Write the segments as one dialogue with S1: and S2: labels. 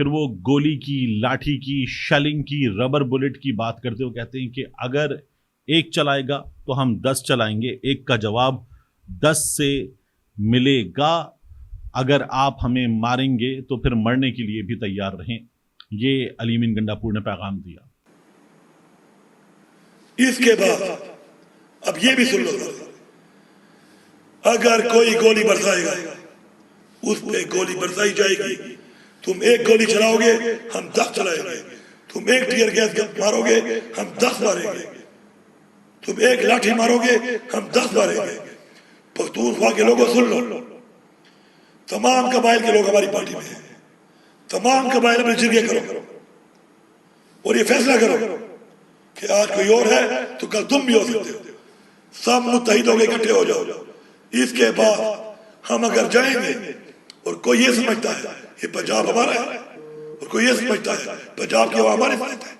S1: پھر وہ گولی کی، لاٹھی کی، شیلنگ کی، ربر بلٹ کی بات کرتے ہوئے کہتے ہیں کہ اگر ایک چلائے گا تو ہم 10 چلائیں گے، ایک کا جواب 10 سے ملے گا، اگر آپ ہمیں ماریں گے تو پھر مرنے کے لیے بھی تیار رہیں۔ یہ علی امین گنڈاپور نے پیغام دیا۔
S2: اس کے بعد اب یہ بھی سن لو، اگر کوئی گولی برسائے گا اس پہ گولی برسائی جائے گی، تم ایک گولی چلاؤ گے ہم 10 چلائیں گے، تم ایک ٹیئر گیس مارو گے ہم 10 ماریں گے، تم ایک لاٹھی مارو گے ہم 10 ماریں گے۔ پختونخوا کے لوگوں سن لو، تمام قبائل کے لوگ ہماری پارٹی میں ہیں، تمام قبائل اپنے جرگے کرو اور یہ فیصلہ کرو کہ آج کوئی اور ہے تو کل تم بھی ہو سکتے ہو، سب متحد ہو کے اکٹھے ہو جاؤ۔ اس کے بعد ہم اگر جائیں گے اور کوئی یہ سمجھتا ہے یہ پنجاب ہمارا ہے، اور کوئی یہ سمجھتا ہے پنجاب کے وہ ہمارے ساتھ ہے،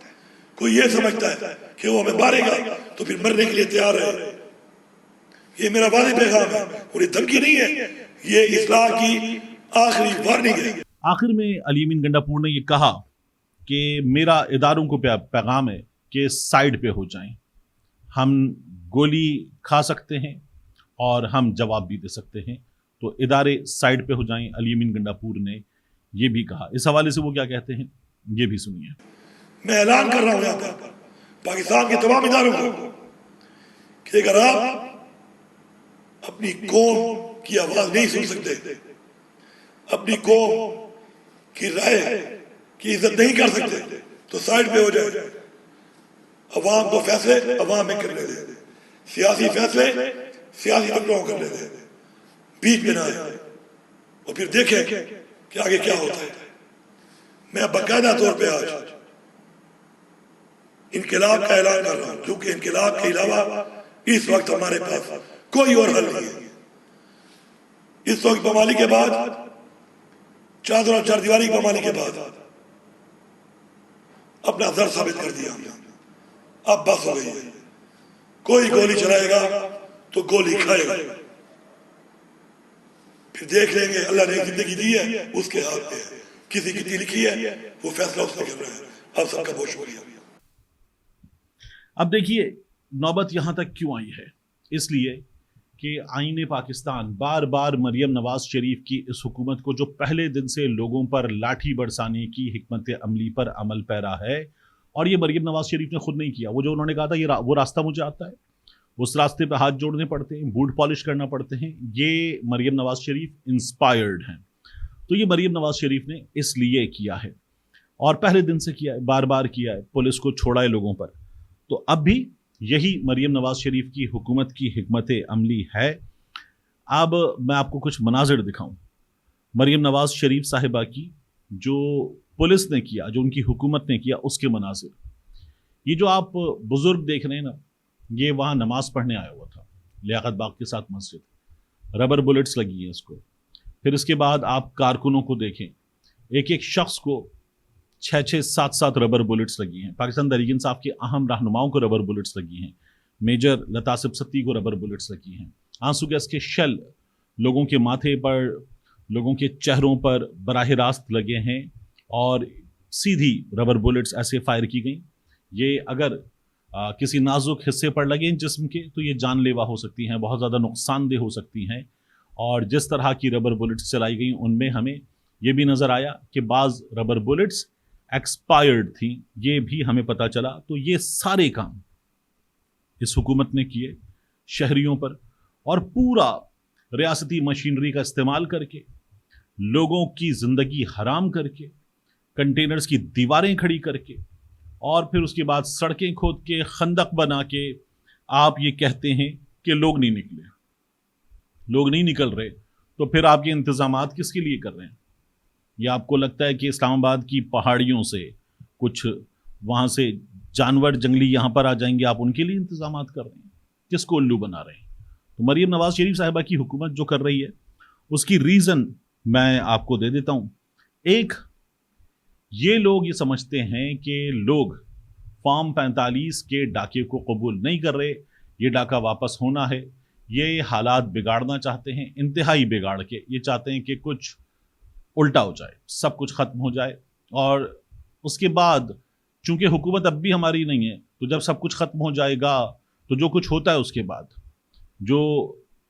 S2: کوئی یہ سمجھتا ہے کہ وہ ہمیں مارے گا تو پھر مرنے کے لیے تیار ہے۔ یہ میرا واضح پیغام ہے اور یہ دھمکی نہیں ہے، یہ اصلاح کی آخری وارننگ ہے۔
S1: آخر میں علی امین گنڈاپور نے یہ کہا کہ میرا اداروں کو پیغام ہے کہ سائیڈ پہ ہو جائیں، ہم گولی کھا سکتے ہیں اور ہم جواب بھی دے سکتے ہیں، تو ادارے سائیڈ پہ ہو جائیں۔ علی امین گنڈاپور نے یہ بھی کہا۔ اس حوالے سے وہ کیا کہتے ہیں یہ بھی سنیے۔
S2: میں اعلان کر رہا ہوں یہاں پر پاکستان کے تمام اداروں کو کہ اگر آپ اپنی قوم کی آواز نہیں سن سکتے، اپنی قوم کی رائے کی عزت نہیں کر سکتے تو سائیڈ پہ ہو جائے، عوام کو فیصلے عوام میں کرنے دیں، سیاسی فیصلے سیاسی بندوں کر لیتے ہیں، بیچ میں نہ آئے، اور پھر دیکھیں کہ آگے کیا ہوتا ہے۔ میں باقاعدہ طور پہ آج انقلاب کا اعلان کر رہا ہوں، کیونکہ انقلاب کے علاوہ اس وقت ہمارے پاس کوئی اور حل نہیں ہے۔ اس وقت پامالی کے بعد، چادر اور چار دیواری پامالی کے بعد اپنا زر ثابت کر دیا ہم نے، اب بس ہو گئی ہے۔ کوئی گولی چلائے گا تو گولی کھائے گا، پھر دیکھ لیں گے اللہ نے زندگی دی ہے اس کے ہاتھ میں ہے، کسی کی لکھی ہے وہ فیصلہ اس نے کرنا ہے۔ اب سب کا بہت شکریہ۔
S1: اب دیکھیے نوبت یہاں تک کیوں آئی ہے، اس لیے کہ آئین پاکستان بار بار مریم نواز شریف کی اس حکومت کو جو پہلے دن سے لوگوں پر لاٹھی برسانے کی حکمت عملی پر عمل پیرا ہے، اور یہ مریم نواز شریف نے خود نہیں کیا، وہ جو انہوں نے کہا تھا وہ راستہ مجھے آتا ہے، اس راستے پہ ہاتھ جوڑنے پڑتے ہیں، بوٹ پالش کرنا پڑتے ہیں، یہ مریم نواز شریف انسپائرڈ ہیں۔ تو یہ مریم نواز شریف نے اس لیے کیا ہے اور پہلے دن سے کیا ہے، بار بار کیا ہے، پولیس کو چھوڑا ہے لوگوں پر، تو اب بھی یہی مریم نواز شریف کی حکومت کی حکمت عملی ہے۔ اب میں آپ کو کچھ مناظر دکھاؤں مریم نواز شریف صاحبہ کی، جو پولیس نے کیا، جو ان کی حکومت نے کیا، اس کے مناظر۔ یہ جو آپ بزرگ دیکھ رہے ہیں نا، یہ وہاں نماز پڑھنے آیا ہوا تھا لیاقت باغ کے ساتھ مسجد، ربر بلٹس لگی ہیں اس کو۔ پھر اس کے بعد آپ کارکنوں کو دیکھیں، ایک ایک شخص کو 6 7 7 ربر بلٹس لگی ہیں۔ پاکستان تحریک انصاف کے اہم رہنماؤں کو ربر بلٹس لگی ہیں، میجر لطاسب ستی کو ربر بلٹس لگی ہیں۔ آنسو گیس کے شل لوگوں کے ماتھے پر، لوگوں کے چہروں پر براہ راست لگے ہیں، اور سیدھی ربر بلٹس ایسے فائر کی گئیں۔ یہ اگر کسی نازک حصے پر لگیں جسم کے تو یہ جان لیوا ہو سکتی ہیں، بہت زیادہ نقصان دہ ہو سکتی ہیں۔ اور جس طرح کی ربر بلٹس چلائی گئیں ان میں ہمیں یہ بھی نظر آیا کہ بعض ربر بلٹس ایکسپائرڈ تھیں، یہ بھی ہمیں پتہ چلا۔ تو یہ سارے کام اس حکومت نے کیے شہریوں پر، اور پورا ریاستی مشینری کا استعمال کر کے، لوگوں کی زندگی حرام کر کے، کنٹینرز کی دیواریں کھڑی کر کے، اور پھر اس کے بعد سڑکیں کھود کے، خندق بنا کے آپ یہ کہتے ہیں کہ لوگ نہیں نکلے، لوگ نہیں نکل رہے، تو پھر آپ یہ انتظامات کس کے لیے کر رہے ہیں؟ یا آپ کو لگتا ہے کہ اسلام آباد کی پہاڑیوں سے کچھ وہاں سے جانور جنگلی یہاں پر آ جائیں گے، آپ ان کے لیے انتظامات کر رہے ہیں؟ کس کو الو بنا رہے ہیں؟ تو مریم نواز شریف صاحبہ کی حکومت جو کر رہی ہے اس کی ریزن میں آپ کو دے دیتا ہوں۔ ایک، یہ لوگ یہ سمجھتے ہیں کہ لوگ فارم 45 کے ڈاکے کو قبول نہیں کر رہے، یہ ڈاکہ واپس ہونا ہے، یہ حالات بگاڑنا چاہتے ہیں، انتہائی بگاڑ کے یہ چاہتے ہیں کہ کچھ الٹا ہو جائے، سب کچھ ختم ہو جائے، اور اس کے بعد چونکہ حکومت اب بھی ہماری نہیں ہے، تو جب سب کچھ ختم ہو جائے گا تو جو کچھ ہوتا ہے اس کے بعد، جو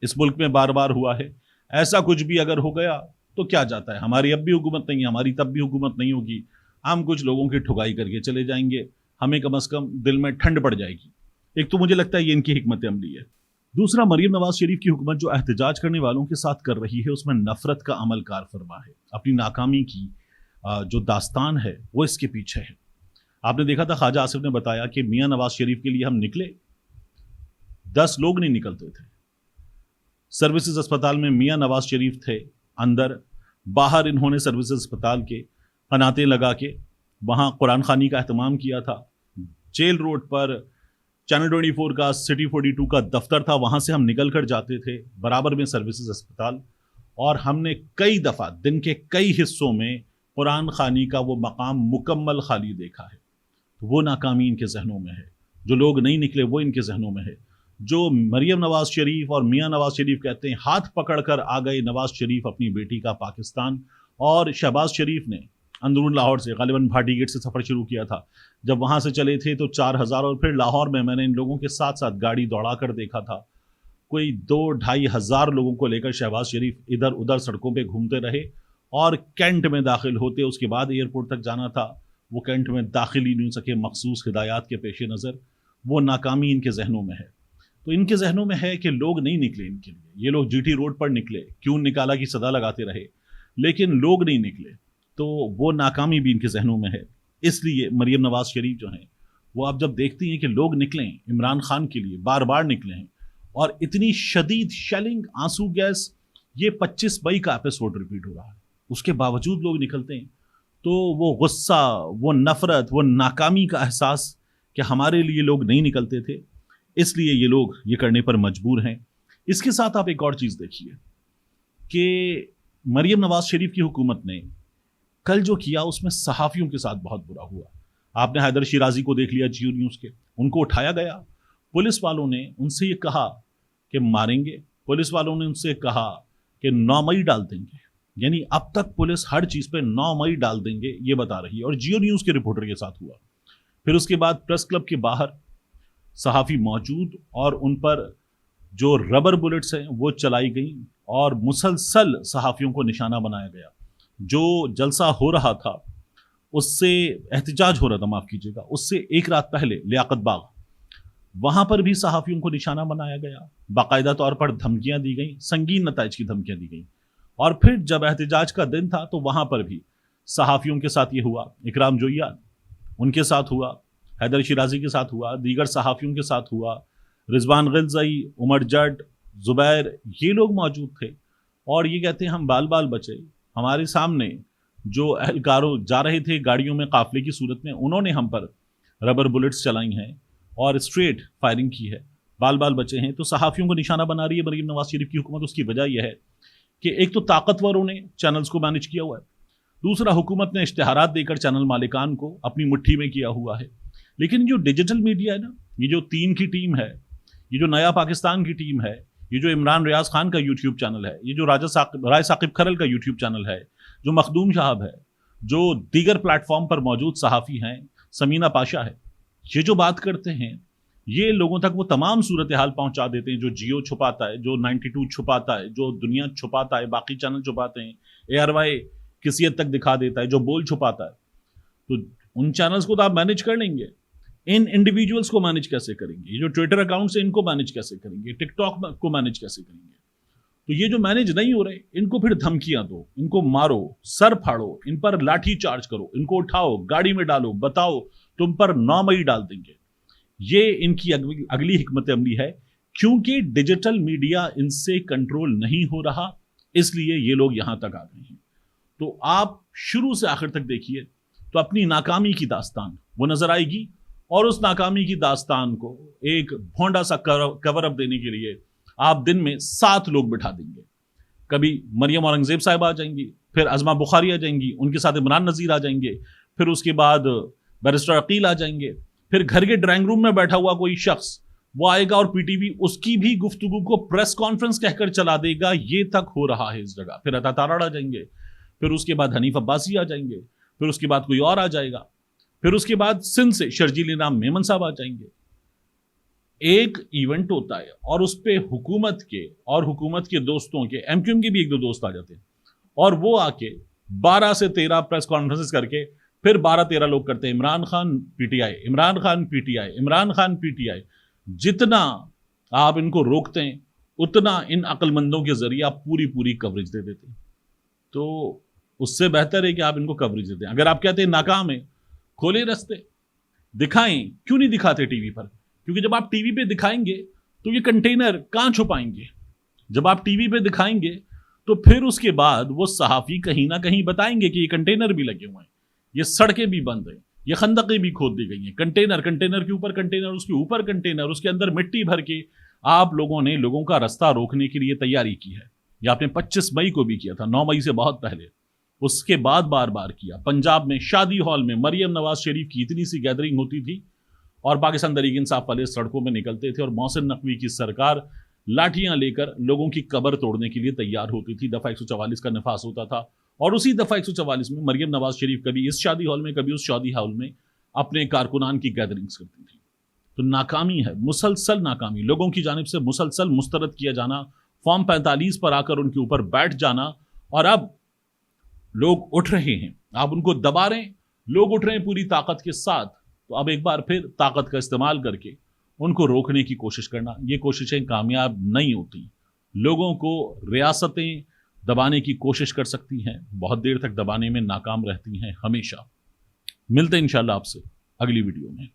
S1: اس ملک میں بار بار ہوا ہے، ایسا کچھ بھی اگر ہو گیا تو کیا جاتا ہے، ہماری اب بھی حکومت نہیں ہے، ہماری تب بھی حکومت نہیں ہوگی، ہم کچھ لوگوں کی ٹھگائی کر کے چلے جائیں گے، ہمیں کم از کم دل میں ٹھنڈ پڑ جائے گی۔ ایک تو مجھے لگتا ہے یہ ان کی حکمت عملی ہے۔ دوسرا، مریم نواز شریف کی حکومت جو احتجاج کرنے والوں کے ساتھ کر رہی ہے اس میں نفرت کا عمل کار فرما ہے، اپنی ناکامی کی جو داستان ہے وہ اس کے پیچھے ہے۔ آپ نے دیکھا تھا خواجہ آصف نے بتایا کہ میاں نواز شریف کے لیے ہم نکلے، 10 لوگ نہیں نکلتے تھے۔ سروسز اسپتال میں میاں نواز شریف تھے اندر، باہر انہوں نے سروسز اسپتال کے قناتیں لگا کے وہاں قرآن خوانی کا اہتمام کیا تھا۔ جیل روڈ پر چینل 24 کا سٹی 42 کا دفتر تھا، وہاں سے ہم نکل کر جاتے تھے، برابر میں سروسز اسپتال، اور ہم نے کئی دفعہ دن کے کئی حصوں میں قرآن خوانی کا وہ مقام مکمل خالی دیکھا ہے۔ وہ ناکامی ان کے ذہنوں میں ہے، جو لوگ نہیں نکلے وہ ان کے ذہنوں میں ہے۔ جو مریم نواز شریف اور میاں نواز شریف کہتے ہیں، ہاتھ پکڑ کر آ گئے نواز شریف اپنی بیٹی کا پاکستان، اور شہباز شریف نے اندرون لاہور سے غالباً بھاٹی گیٹ سے سفر شروع کیا تھا، جب وہاں سے چلے تھے تو 4000، اور پھر لاہور میں نے ان لوگوں کے ساتھ ساتھ گاڑی دوڑا کر دیکھا تھا، کوئی 2-2.5 ہزار لوگوں کو لے کر شہباز شریف ادھر ادھر سڑکوں پہ گھومتے رہے، اور کینٹ میں داخل ہوتے، اس کے بعد ایئرپورٹ تک جانا تھا، وہ کینٹ میں داخل ہی نہیں ہو سکے مخصوص ہدایات کے پیش نظر۔ وہ ناکامی ان کے ذہنوں میں ہے۔ تو ان کے ذہنوں میں ہے کہ لوگ نہیں نکلے ان کے لیے، یہ لوگ جی ٹی روڈ پر نکلے، کیوں نکالا کی صدا لگاتے رہے، لیکن لوگ نہیں نکلے، تو وہ ناکامی بھی ان کے ذہنوں میں ہے۔ اس لیے مریم نواز شریف جو ہیں وہ اب جب دیکھتی ہیں کہ لوگ نکلیں عمران خان کے لیے، بار بار نکلے ہیں، اور اتنی شدید شیلنگ، آنسو گیس، یہ 25 مئی کا ایپیسوڈ ریپیٹ ہو رہا ہے، اس کے باوجود لوگ نکلتے ہیں، تو وہ غصہ، وہ نفرت، وہ ناکامی کا احساس کہ ہمارے لیے لوگ نہیں نکلتے تھے، اس لیے یہ لوگ یہ کرنے پر مجبور ہیں۔ اس کے ساتھ آپ ایک اور چیز دیکھیے کہ مریم نواز شریف کی حکومت نے کل جو کیا اس میں صحافیوں کے ساتھ بہت برا ہوا۔ آپ نے حیدر شیرازی کو دیکھ لیا جیو نیوز کے، ان کو اٹھایا گیا، پولیس والوں نے ان سے یہ کہا کہ ماریں گے، پولیس والوں نے ان سے کہا کہ 9 مئی ڈال دیں گے، یعنی اب تک پولیس ہر چیز پہ 9 مئی ڈال دیں گے یہ بتا رہی ہے، اور جیو نیوز کے رپورٹر کے ساتھ ہوا۔ پھر اس کے بعد پریس کلب کے باہر صحافی موجود، اور ان پر جو ربر بلٹس ہیں وہ چلائی گئیں، اور مسلسل صحافیوں کو نشانہ بنایا گیا۔ جو جلسہ ہو رہا تھا اس سے، احتجاج ہو رہا تھا معاف کیجیے گا، اس سے ایک رات پہلے لیاقت باغ، وہاں پر بھی صحافیوں کو نشانہ بنایا گیا، باقاعدہ طور پر دھمکیاں دی گئیں، سنگین نتائج کی دھمکیاں دی گئیں، اور پھر جب احتجاج کا دن تھا تو وہاں پر بھی صحافیوں کے ساتھ یہ ہوا، اکرام جویا ان کے ساتھ ہوا، حیدر شیرازی کے ساتھ ہوا، دیگر صحافیوں کے ساتھ ہوا، رضوان غلزئی، عمر جٹ، زبیر، یہ لوگ موجود تھے، اور یہ کہتے ہیں ہم بال بال بچے۔ ہمارے سامنے جو اہلکاروں جا رہے تھے گاڑیوں میں قافلے کی صورت میں، انہوں نے ہم پر ربر بلٹس چلائی ہیں اور اسٹریٹ فائرنگ کی ہے، بال بال بچے ہیں۔ تو صحافیوں کو نشانہ بنا رہی ہے مریم نواز شریف کی حکومت۔ اس کی وجہ یہ ہے کہ ایک تو طاقتوروں نے چینلز کو مینج کیا ہوا ہے، دوسرا حکومت نے اشتہارات دے کر چینل مالکان کو اپنی مٹھی میں کیا ہوا ہے۔ لیکن جو ڈیجیٹل میڈیا ہے نا، یہ جو 3 کی ٹیم ہے، یہ جو نیا پاکستان کی ٹیم ہے، یہ جو عمران ریاض خان کا یوٹیوب چینل ہے، یہ جو رائے ثاقب کھرل کا یوٹیوب چینل ہے، جو مخدوم شہاب ہے، جو دیگر پلیٹ فارم پر موجود صحافی ہیں، سمینہ پاشا ہے، یہ جو بات کرتے ہیں یہ لوگوں تک وہ تمام صورتحال پہنچا دیتے ہیں، جو جیو چھپاتا ہے، جو 92 چھپاتا ہے، جو دنیا چھپاتا ہے، باقی چینل چھپاتے ہیں، ARY کسی حد تک دکھا دیتا ہے، جو بول چھپاتا ہے۔ تو ان چینلز کو تو آپ مینج کر لیں گے، ان انڈیویجولز کو مینج کیسے کریں گے؟ یہ جو ٹویٹر اکاؤنٹس ہیں ان کو مینج کیسے کریں گے؟ ٹک ٹاک کو مینج کیسے کریں گے؟ تو یہ جو مینج نہیں ہو رہے ان کو پھر دھمکیاں دو، ان کو مارو، سر پھاڑو، ان پر لاٹھی چارج کرو، ان کو اٹھاؤ، گاڑی میں ڈالو، بتاؤ تم پر 9 مئی ڈال دیں گے۔ یہ ان کی اگلی حکمت عملی ہے، کیونکہ ڈیجیٹل میڈیا ان سے کنٹرول نہیں ہو رہا، اس لیے یہ لوگ یہاں تک آ گئے ہیں۔ تو آپ شروع سے آخر تک دیکھیے تو اپنی ناکامی کی داستان وہ نظر آئے گی، اور اس ناکامی کی داستان کو ایک بھونڈا سا کور اپ دینے کے لیے آپ دن میں 7 لوگ بٹھا دیں گے۔ کبھی مریم اورنگزیب صاحب آ جائیں گی، پھر عظمہ بخاری آ جائیں گی، ان کے ساتھ عمران نذیر آ جائیں گے، پھر اس کے بعد بیرسٹر عقیل آ جائیں گے، پھر گھر کے ڈرائنگ روم میں بیٹھا ہوا کوئی شخص وہ آئے گا اور پی ٹی وی اس کی بھی گفتگو کو پریس کانفرنس کہہ کر چلا دے گا۔ یہ تک ہو رہا ہے اس جگہ۔ پھر عطا تارڑ آ جائیں گے، پھر اس کے بعد حنیف عباسی آ جائیں گے، پھر اس کے بعد کوئی اور آ جائے گا، پھر اس کے بعد سندھ سے شرجیل نام میمن صاحب آ جائیں گے. ایک ایونٹ ہوتا ہے اور اس پہ حکومت کے اور حکومت کے دوستوں کے ایم کیو ایم کے بھی ایک دو دوست آ جاتے ہیں اور وہ آ کے 12 سے 13 پریس کانفرنس کر کے پھر 12-13 لوگ کرتے ہیں Imran Khan P T I, Imran Khan P T I, Imran Khan P T I. جتنا آپ ان کو روکتے ہیں اتنا ان عقل مندوں کے ذریعے آپ پوری کوریج دے دیتے ہیں. تو اس سے بہتر ہے کہ آپ ان کو کوریج دیتے ہیں. اگر آپ کہتے ہیں ناکام ہے، کھولے رستے، دکھائیں. کیوں نہیں دکھاتے ٹی وی پر؟ کیونکہ جب آپ ٹی وی پہ دکھائیں گے تو یہ کنٹینر کہاں چھپائیں گے؟ جب آپ ٹی وی پہ دکھائیں گے تو پھر اس کے بعد وہ صحافی کہیں نہ کہیں بتائیں گے کہ یہ کنٹینر بھی لگے ہوئے ہیں، یہ سڑکیں بھی بند ہیں، یہ خندقیں بھی کھود دی گئی ہیں، کنٹینر کے اوپر کنٹینر، اس کے اوپر کنٹینر، اس کے اندر مٹی بھر کے آپ لوگوں نے لوگوں کا رستہ روکنے کے لیے تیاری کی ہے. یہ آپ نے 25 مئی کو بھی کیا تھا، 9 مئی سے بہت پہلے، اس کے بعد بار بار کیا. پنجاب میں شادی ہال میں مریم نواز شریف کی اتنی سی گیدرنگ ہوتی تھی اور پاکستان تحریک انصاف والے سڑکوں میں نکلتے تھے اور محسن نقوی کی سرکار لاٹھیاں لے کر لوگوں کی قبر توڑنے کے لیے تیار ہوتی تھی. دفعہ 144 کا نفاذ ہوتا تھا اور اسی دفعہ 144 میں مریم نواز شریف کبھی اس شادی ہال میں کبھی اس شادی ہال میں اپنے کارکنان کی گیدرنگز کرتی تھی. تو ناکامی ہے، مسلسل ناکامی، لوگوں کی جانب سے مسلسل مسترد کیا جانا، فارم 45 پر آ کر ان کے اوپر بیٹھ جانا. اور اب لوگ اٹھ رہے ہیں، آپ ان کو دبا رہے ہیں، لوگ اٹھ رہے ہیں پوری طاقت کے ساتھ. تو اب ایک بار پھر طاقت کا استعمال کر کے ان کو روکنے کی کوشش کرنا، یہ کوششیں کامیاب نہیں ہوتی. لوگوں کو ریاستیں دبانے کی کوشش کر سکتی ہیں، بہت دیر تک دبانے میں ناکام رہتی ہیں ہمیشہ. ملتے ہیں انشاءاللہ آپ سے اگلی ویڈیو میں.